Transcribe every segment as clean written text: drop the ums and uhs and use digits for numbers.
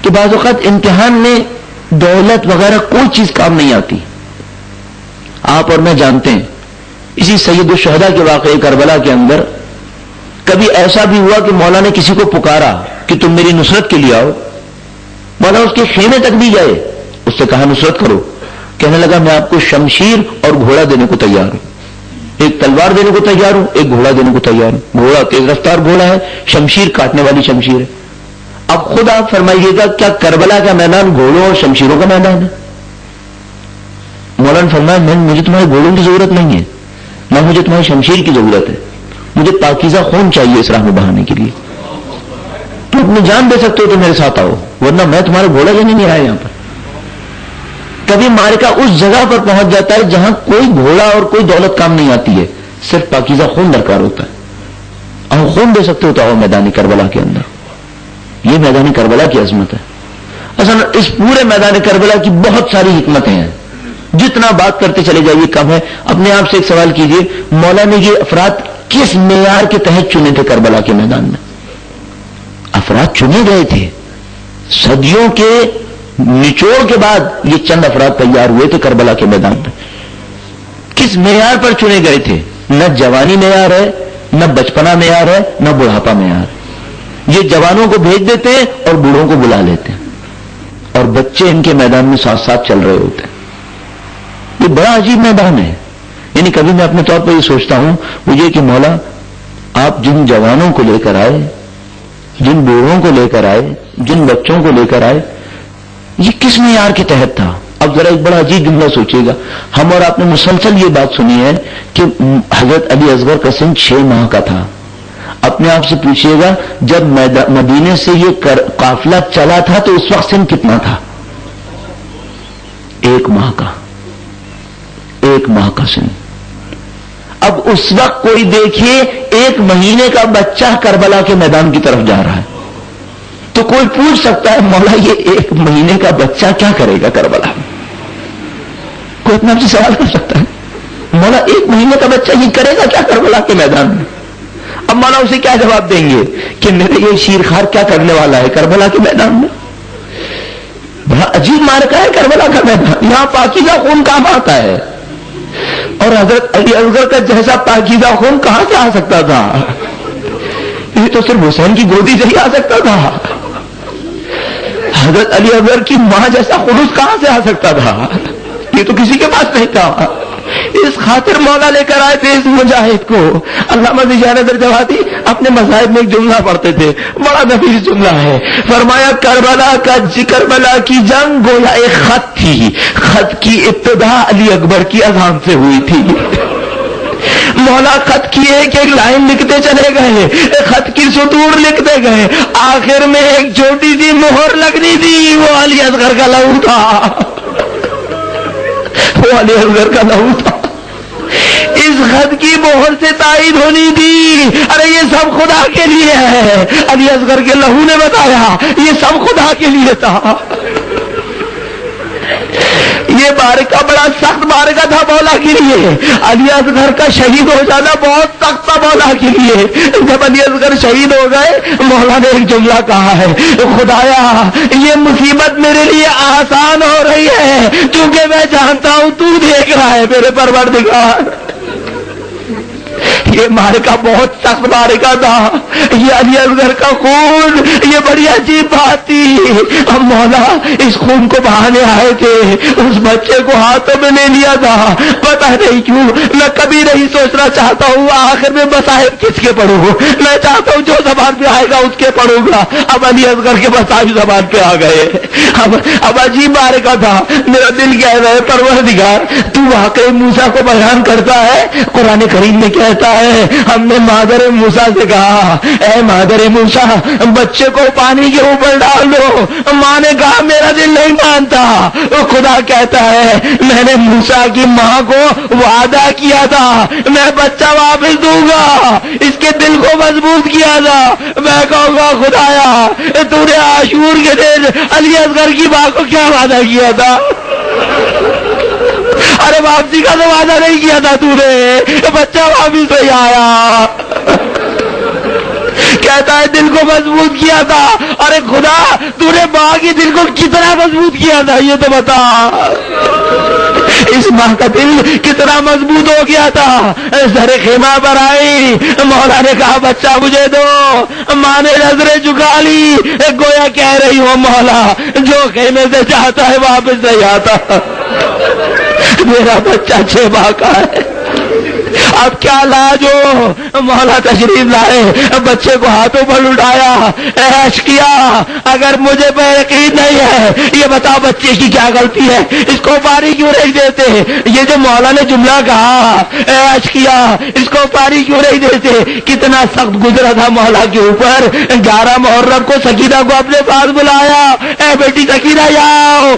کہ بعض اوقات امتحان میں دولت وغیرہ کوئی چیز کام نہیں آتی. آپ اور میں جانتے ہیں اسی سید الشہداء کے واقعے کربلا کے اندر کبھی ایسا بھی ہوا کہ مولا نے کسی کو پکارا کہ تم میری نصرت کے لیے آؤ. مولا اس کے خیمے تک بھی گئے, اس سے کہا نصرت کرو. کہنے لگا میں آپ کو شمشیر اور گھوڑا دینے کو تیار ہوں, ایک تلوار دینے کو تیار ہوں, ایک گھوڑا دینے کو تیار ہوں. گھوڑا تیز رفتار گھوڑا ہے, شمشیر کاٹنے والی شمشیر ہے. اب خود آپ فرمائیے گا کیا کربلا کا میدان گھوڑوں اور شمشیروں کا میدان ہے؟ مولانا فرمایا مجھے تمہارے گھوڑوں کی ضرورت نہیں ہے, نہ مجھے تمہاری شمشیر کی ضرورت ہے, مجھے پاکیزہ خون چاہیے اس راہ میں بہانے کے لیے. تو اپنی جان دے سکتے ہو تو میرے ساتھ آؤ, ورنہ میں تمہارا گھوڑا لینے نہیں آیا. یہاں پر کبھی معرکہ اس جگہ پر پہنچ جاتا ہے جہاں کوئی گھوڑا اور کوئی دولت کام نہیں آتی ہے, صرف پاکیزہ خون درکار ہوتا ہے. اور خون دے سکتے ہو تو آؤ میدان کربلا کے اندر. یہ میدان کربلا کی عظمت ہے. اصل اس پورے میدان کربلا کی بہت ساری حکمتیں ہیں, جتنا بات کرتے چلے جائیے کم ہے. اپنے آپ سے ایک سوال کیجئے, مولا نے یہ افراد کس معیار کے تحت چنے تھے کربلا کے میدان میں؟ افراد چنے گئے تھے, صدیوں کے نچوڑ کے بعد یہ چند افراد تیار ہوئے تھے کربلا کے میدان میں. کس معیار پر چنے گئے تھے؟ نہ جوانی معیار ہے, نہ بچپنا معیار ہے, نہ بڑھاپا معیار. یہ جوانوں کو بھیج دیتے ہیں اور بوڑھوں کو بلا لیتے ہیں, اور بچے ان کے میدان میں ساتھ ساتھ چل رہے ہوتے ہیں. یہ بڑا عجیب میدان ہے. یعنی کبھی میں اپنے طور پر یہ سوچتا ہوں وہ یہ کہ مولا آپ جن جوانوں کو لے کر آئے, جن بوڑھوں کو لے کر آئے, جن بچوں کو لے کر آئے, یہ کس معیار کے تحت تھا؟ اب ذرا ایک بڑا عجیب جملہ سوچیے گا. ہم اور آپ نے مسلسل یہ بات سنی ہے کہ حضرت علی اصغر کا سن 6 ماہ کا تھا. اپنے آپ سے پوچھئے گا جب مدینے سے یہ قافلہ چلا تھا تو اس وقت سن کتنا تھا؟ 1 ماہ کا. 1 ماہ کا سن. اب اس وقت کوئی دیکھیے 1 مہینے کا بچہ کربلا کے میدان کی طرف جا رہا ہے, تو کوئی پوچھ سکتا ہے مولا یہ 1 مہینے کا بچہ کیا کرے گا کربلا میں؟ کوئی اپنے آپ سے سوال کر سکتا ہے مولا 1 مہینے کا بچہ یہ کرے گا کیا کربلا کے میدان میں؟ اب مولا اسے کیا جواب دیں گے کہ میرے یہ شیرخوار کیا کرنے والا ہے کربلا کے میدان میں؟ بڑا عجیب مارکا ہے کربلا کا میدان. یہاں پاکیزہ خون کام آتا ہے, اور حضرت علی اصغر کا جیسا پاکیزہ خون کہاں سے آ سکتا تھا؟ یہ تو صرف حسین کی گودی سے ہی آ سکتا تھا. حضرت علی اصغر کی ماں جیسا خلوص کہاں سے آ سکتا تھا؟ یہ تو کسی کے پاس نہیں تھا. اس خاطر مولا لے کر آئے تھے اس مجاہد کو. علامہ ذیشان درجواتی اپنے مذاہب میں ایک جملہ پڑھتے تھے, بڑا نفیس جملہ ہے. فرمایا کربلا کی جنگ گویا ایک خط تھی, خط کی ابتدا علی اکبر کی اذان سے ہوئی تھی. مولا خط کی ایک ایک لائن لکھتے چلے گئے, خط کی سطور لکھتے گئے, آخر میں ایک چھوٹی سی مہر لگنی تھی, وہ علی اصغر کا لہو تھا. وہ علی اصغر کا لہو تھا. اس خط کی مہر سے تائید ہونی تھی. ارے یہ سب خدا کے لیے ہے. علی اصغر کے لہو نے بتایا یہ سب خدا کے لیے تھا. یہ معرکہ بڑا سخت معرکہ تھا مولا کے لیے. علی اصغر کا شہید ہو جانا بہت سخت تھا مولا کے لیے. جب علی اصغر شہید ہو گئے مولا نے ایک جملہ کہا ہے, خدایا یہ مصیبت میرے لیے آسان ہو رہی ہے کیونکہ میں جانتا ہوں تو دیکھ رہا ہے میرے پروردگار. یہ معرکہ بہت سخت معرکہ تھا. یہ علی اصغر کا خون, یہ بڑی عجیب بات تھی. اب مولا اس خون کو بہانے آئے تھے, اس بچے کو ہاتھوں میں لے لیا تھا. پتہ نہیں کیوں میں کبھی نہیں سوچنا چاہتا ہوں آخر میں مصائب کس کے پڑھوں. میں چاہتا ہوں جو زبان پہ آئے گا اس کے پڑھوں گا. اب علی اصغر کے مصائب زبان پہ آ گئے. اب عجیب معرکہ تھا. میرا دل کہہ رہا ہے پروردگار تو واقعی موسیٰ کو بیان کرتا ہے. قرآن کریم میں کہتا ہے ہم نے مادر موسیٰ سے کہا اے مادر موسیٰ بچے کو پانی کے اوپر ڈال دو. ماں نے کہا میرا دل نہیں مانتا. خدا کہتا ہے میں نے موسیٰ کی ماں کو وعدہ کیا تھا میں بچہ واپس دوں گا. اس کے دل کو مضبوط کیا تھا. میں کہوں گا خدایا تو نے عاشور کے دن علی اصغر کی ماں کو کیا وعدہ کیا تھا؟ ارے واپسی کا تو وعدہ نہیں کیا تھا تو نے, بچہ واپس نہیں آیا. کہتا ہے دل کو مضبوط کیا تھا. ارے خدا تو نے ماں کی دل کو کتنا مضبوط کیا تھا یہ تو بتا. اس ماں کا دل کتنا مضبوط ہو گیا تھا. سر خیمہ پر آئی, مولا نے کہا بچہ مجھے دو. ماں نے نظریں جھکا لی, گویا کہہ رہی ہو مولا جو خیمے سے جاتا ہے واپس نہیں آتا. میرا بچہ 6 ماہ کا ہے, اب کیا لاج ہو. مولا تشریف لائے, بچے کو ہاتھوں پر اٹھایا, عیش کیا. اگر مجھے پہ یقین نہیں ہے یہ بتا بچے کی کیا غلطی ہے, اس کو پاری کیوں نہیں دیتے. یہ جو مولا نے جملہ کہا عیش کیا, اس کو پاری کیوں نہیں دیتے. کتنا سخت گزرا تھا مولا کے اوپر. 11 محرم کو سکینہ کو اپنے پاس بلایا, اے بیٹی سکینہ آؤ.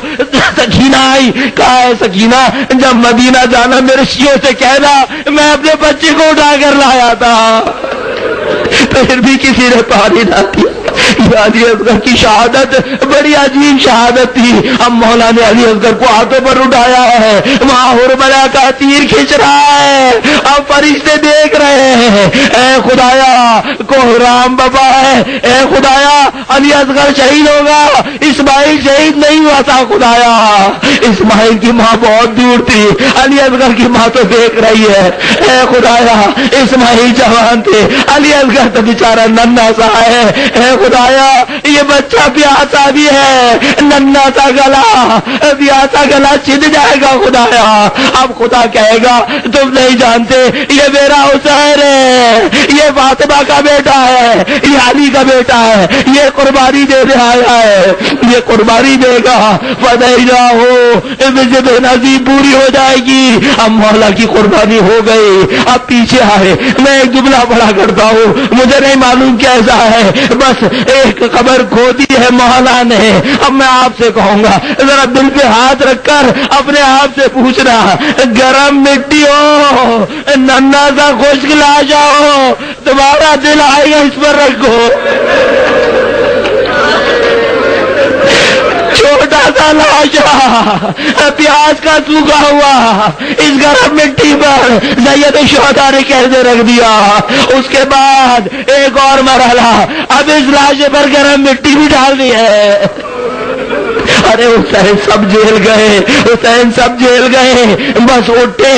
سکینہ آئی, کہا ہے سکینہ جب مدینہ جانا میرے شیوں سے کہنا میں اپنے بچے کو اٹھا کر لایا تھا. پھر بھی کسی نے پاری نہ دیا. علی اصغر کی شہادت بڑی عجیب شہادت تھی. اب مولا نے علی اصغر کو ہاتھوں پر اٹھایا ہے, وہاں حرملہ کا تیر کھینچ رہا ہے. اب فرشتے دیکھ رہے ہیں. اے خدایا کوہرام بابا ہے, اے خدایا علی اصغر شہید ہوگا, اسماعیل شہید نہیں ہوا تھا. خدایا اسماعیل کی ماں بہت دور تھی, علی اصغر کی ماں تو دیکھ رہی ہے. اے خدایا اسماعیل جوان تھے, علی اصغر تو بیچارہ ننھا سا ہے. اے خدایا یہ بچہ پیاسا بھی ہے, ننھا سا گلا, پیاسا گلا چھن جائے گا. خدایا اب خدا کہے گا تم نہیں جانتے یہ میرا حسین ہے, یہ فاطمہ کا بیٹا ہے, یہ علی کا بیٹا ہے, یہ قربانی دینے آیا ہے, یہ قربانی دے گا. فدینا ہو جب نصیب پوری ہو جائے گی. اب مولا کی قربانی ہو گئی. اب پیچھے آئے, میں ایک جملہ پڑھا کرتا ہوں, مجھے نہیں معلوم کیسا ہے, بس ایک خبر کھو دی ہے مولا نے. اب میں آپ سے کہوں گا ذرا دل پہ ہاتھ رکھ کر اپنے آپ سے پوچھنا, گرم مٹی ہو ننھا سا خشک لاشا ہو, تمہارا دل آئے گا اس پر رکھو. چھوٹا سا لاشا پیاز کا سوکھا ہوا اس گرم مٹی پر سید الشہداء نے کیسے رکھ دیا. اس کے بعد ایک اور مرحلہ, اب اس لاشے پر گرم مٹی بھی ڈال دی ہے. ارے حسین سب جیل گئے, حسین سب جیل گئے. بس اٹھے,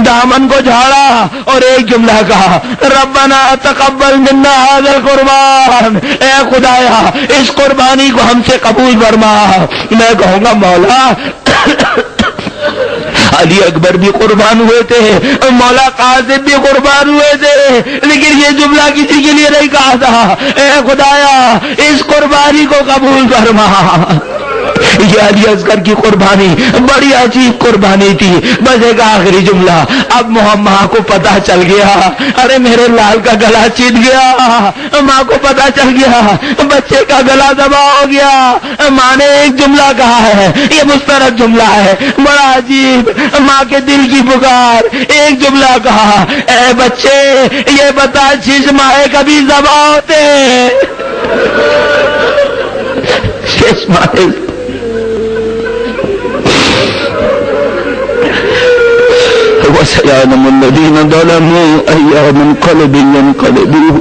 دامن کو جھاڑا اور ایک جملہ کہا, ربنا تقبل منا ھذا القربان, اے خدایا اس قربانی کو ہم سے قبول فرما. میں کہوں گا مولا علی اکبر بھی قربان ہوئے تھے, مولا قاسم بھی قربان ہوئے تھے, لیکن یہ جملہ کسی کے لیے نہیں کہا تھا, اے خدایا اس قربانی کو قبول فرما. یہ علی اصغر کی قربانی بڑی عجیب قربانی تھی. بس ایک آخری جملہ, اب ماں کو پتا چل گیا, ارے میرے لال کا گلا چیت گیا. ماں کو پتا چل گیا بچے کا گلا دبا ہو گیا. ماں نے ایک جملہ کہا ہے, یہ مسترد جملہ ہے, بڑا عجیب. ماں کے دل کی پکار, ایک جملہ کہا, اے بچے یہ بتا 6 ماہ کبھی ذبح ہوتے ہیں. 6 ماہ وَسَيَعْلَمُ الَّذِينَ ظَلَمُوا أَيَّ مُنقَلِبٍ يَنقَلِبُونَ.